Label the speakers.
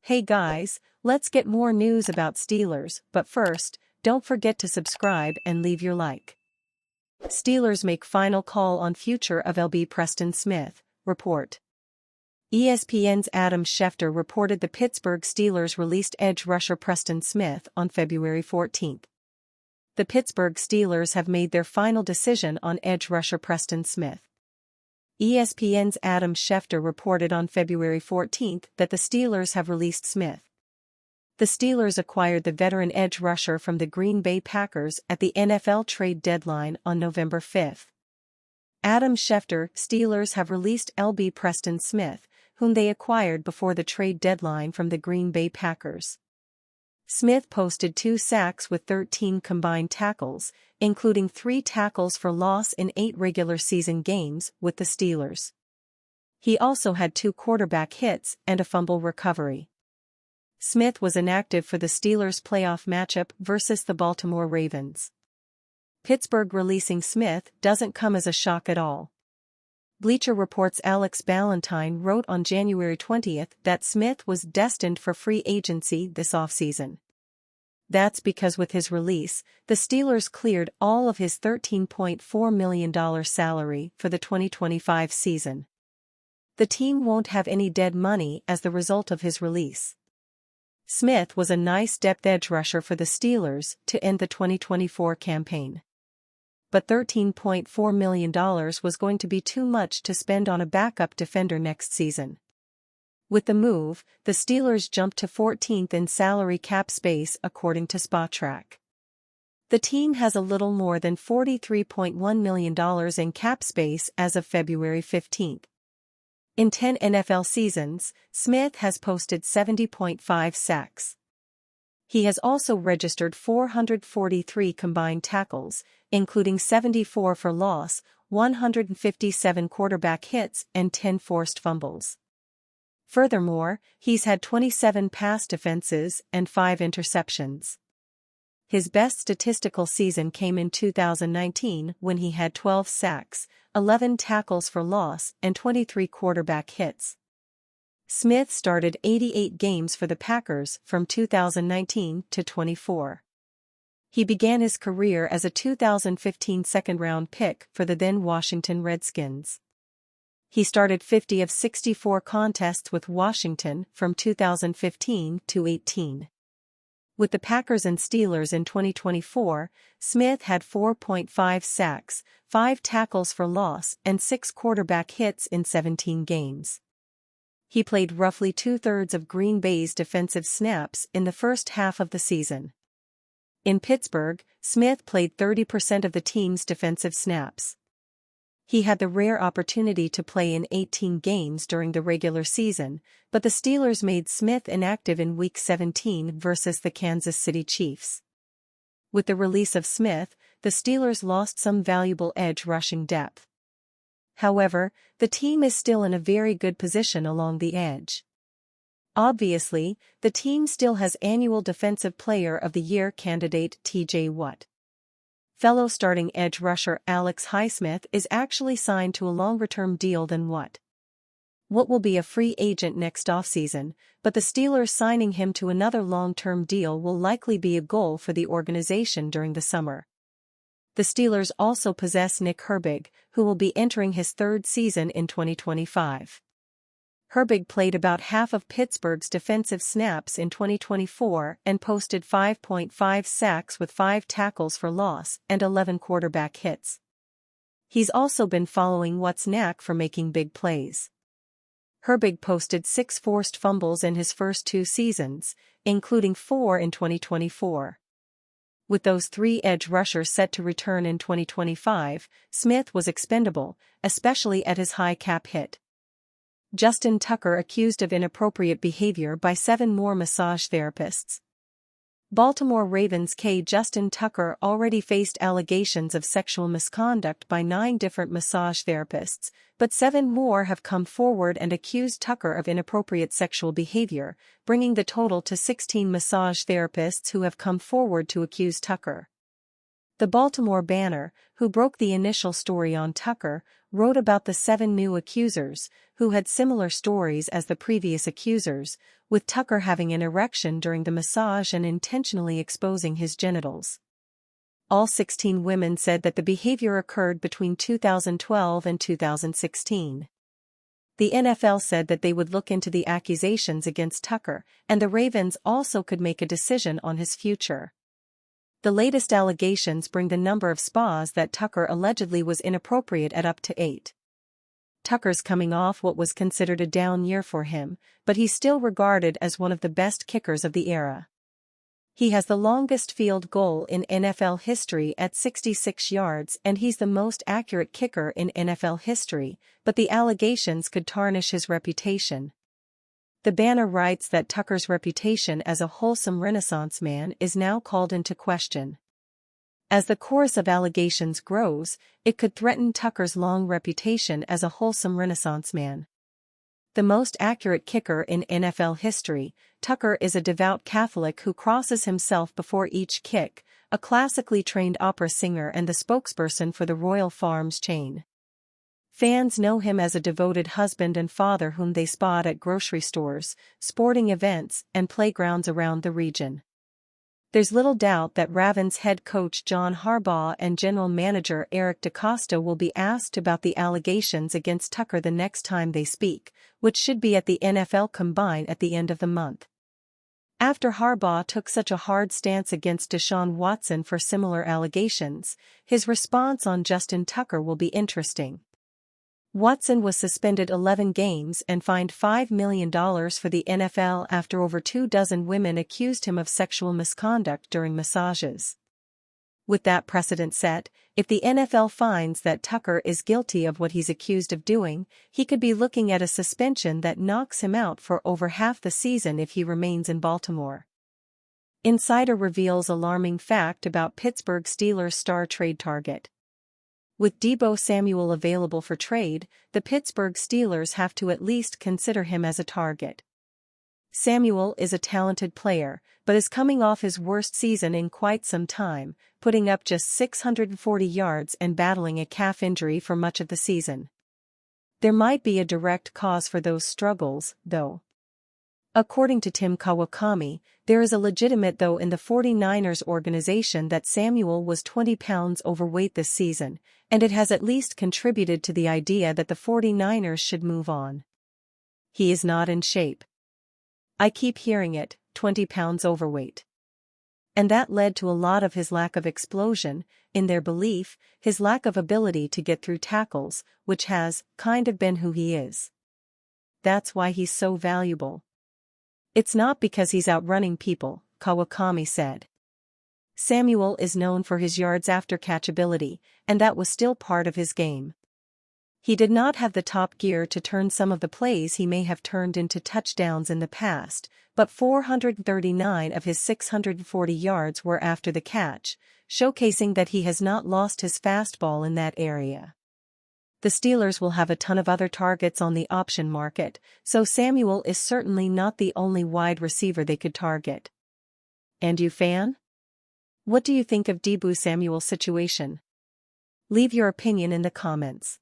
Speaker 1: Hey guys, let's get more news about Steelers, but first, don't forget to subscribe and leave your like. Steelers make final call on future of LB Preston Smith, report. ESPN's Adam Schefter reported the Pittsburgh Steelers released edge rusher Preston Smith on February 14. The Pittsburgh Steelers have made their final decision on edge rusher Preston Smith. ESPN's Adam Schefter reported on February 14 that the Steelers have released Smith. The Steelers acquired the veteran edge rusher from the Green Bay Packers at the NFL trade deadline on November 5. Adam Schefter: Steelers have released LB Preston Smith, whom they acquired before the trade deadline from the Green Bay Packers. Smith posted 2 sacks with 13 combined tackles, including 3 tackles for loss in 8 regular season games with the Steelers. He also had 2 quarterback hits and a fumble recovery. Smith was inactive for the Steelers' playoff matchup versus the Baltimore Ravens. Pittsburgh releasing Smith doesn't come as a shock at all. Bleacher Report's Alex Ballantyne wrote on January 20 that Smith was destined for free agency this offseason. That's because with his release, the Steelers cleared all of his $13.4 million salary for the 2025 season. The team won't have any dead money as the result of his release. Smith was a nice depth edge rusher for the Steelers to end the 2024 campaign. But $13.4 million was going to be too much to spend on a backup defender next season. With the move, the Steelers jumped to 14th in salary cap space according to Spotrac. The team has a little more than $43.1 million in cap space as of February 15. In 10 NFL seasons, Smith has posted 70.5 sacks. He has also registered 443 combined tackles, including 74 for loss, 157 quarterback hits and 10 forced fumbles. Furthermore, he's had 27 pass defenses and 5 interceptions. His best statistical season came in 2019 when he had 12 sacks, 11 tackles for loss and 23 quarterback hits. Smith started 88 games for the Packers from 2019 to 24. He began his career as a 2015 second-round pick for the then Washington Redskins. He started 50 of 64 contests with Washington from 2015 to 18. With the Packers and Steelers in 2024, Smith had 4.5 sacks, 5 tackles for loss and 6 quarterback hits in 17 games. He played roughly 2/3 of Green Bay's defensive snaps in the first half of the season. In Pittsburgh, Smith played 30% of the team's defensive snaps. He had the rare opportunity to play in 18 games during the regular season, but the Steelers made Smith inactive in Week 17 versus the Kansas City Chiefs. With the release of Smith, the Steelers lost some valuable edge rushing depth. However, the team is still in a very good position along the edge. Obviously, the team still has annual Defensive Player of the Year candidate T.J. Watt. Fellow starting edge rusher Alex Highsmith is actually signed to a longer-term deal than Watt. Watt will be a free agent next offseason, but the Steelers signing him to another long-term deal will likely be a goal for the organization during the summer. The Steelers also possess Nick Herbig, who will be entering his 3rd season in 2025. Herbig played about half of Pittsburgh's defensive snaps in 2024 and posted 5.5 sacks with 5 tackles for loss and 11 quarterback hits. He's also been following Watt's knack for making big plays. Herbig posted 6 forced fumbles in his first 2 seasons, including 4 in 2024. With those 3 edge rushers set to return in 2025, Smith was expendable, especially at his high cap hit. Justin Tucker accused of inappropriate behavior by 7 more massage therapists. Baltimore Ravens' Justin Tucker already faced allegations of sexual misconduct by 9 different massage therapists, but 7 more have come forward and accused Tucker of inappropriate sexual behavior, bringing the total to 16 massage therapists who have come forward to accuse Tucker. The Baltimore Banner, who broke the initial story on Tucker, wrote about the 7 new accusers, who had similar stories as the previous accusers, with Tucker having an erection during the massage and intentionally exposing his genitals. All 16 women said that the behavior occurred between 2012 and 2016. The NFL said that they would look into the accusations against Tucker, and the Ravens also could make a decision on his future. The latest allegations bring the number of spas that Tucker allegedly was inappropriate at up to 8. Tucker's coming off what was considered a down year for him, but he's still regarded as one of the best kickers of the era. He has the longest field goal in NFL history at 66 yards, and he's the most accurate kicker in NFL history, but the allegations could tarnish his reputation. The Banner writes that Tucker's reputation as a wholesome Renaissance man is now called into question. As the chorus of allegations grows, it could threaten Tucker's long reputation as a wholesome Renaissance man. The most accurate kicker in NFL history, Tucker is a devout Catholic who crosses himself before each kick, a classically trained opera singer and the spokesperson for the Royal Farms chain. Fans know him as a devoted husband and father whom they spot at grocery stores, sporting events, and playgrounds around the region. There's little doubt that Ravens head coach John Harbaugh and general manager Eric DeCosta will be asked about the allegations against Tucker the next time they speak, which should be at the NFL Combine at the end of the month. After Harbaugh took such a hard stance against Deshaun Watson for similar allegations, his response on Justin Tucker will be interesting. Watson was suspended 11 games and fined $5 million for the NFL after over 24 women accused him of sexual misconduct during massages. With that precedent set, if the NFL finds that Tucker is guilty of what he's accused of doing, he could be looking at a suspension that knocks him out for over half the season if he remains in Baltimore. Insider reveals alarming fact about Pittsburgh Steelers star trade target. With Deeboo Samuel available for trade, the Pittsburgh Steelers have to at least consider him as a target. Samuel is a talented player, but is coming off his worst season in quite some time, putting up just 640 yards and battling a calf injury for much of the season. There might be a direct cause for those struggles, though. According to Tim Kawakami, there is a legitimate though in the 49ers organization that Samuel was 20 pounds overweight this season, and it has at least contributed to the idea that the 49ers should move on. He is not in shape. I keep hearing it, 20 pounds overweight. And that led to a lot of his lack of explosion, in their belief, his lack of ability to get through tackles, which has kind of been who he is. That's why he's so valuable. It's not because he's outrunning people, Kawakami said. Samuel is known for his yards after catch ability, and that was still part of his game. He did not have the top gear to turn some of the plays he may have turned into touchdowns in the past, but 439 of his 640 yards were after the catch, showcasing that he has not lost his fastball in that area. The Steelers will have a ton of other targets on the option market, so Samuel is certainly not the only wide receiver they could target. And you fan? What do you think of Deeboo Samuel's situation? Leave your opinion in the comments.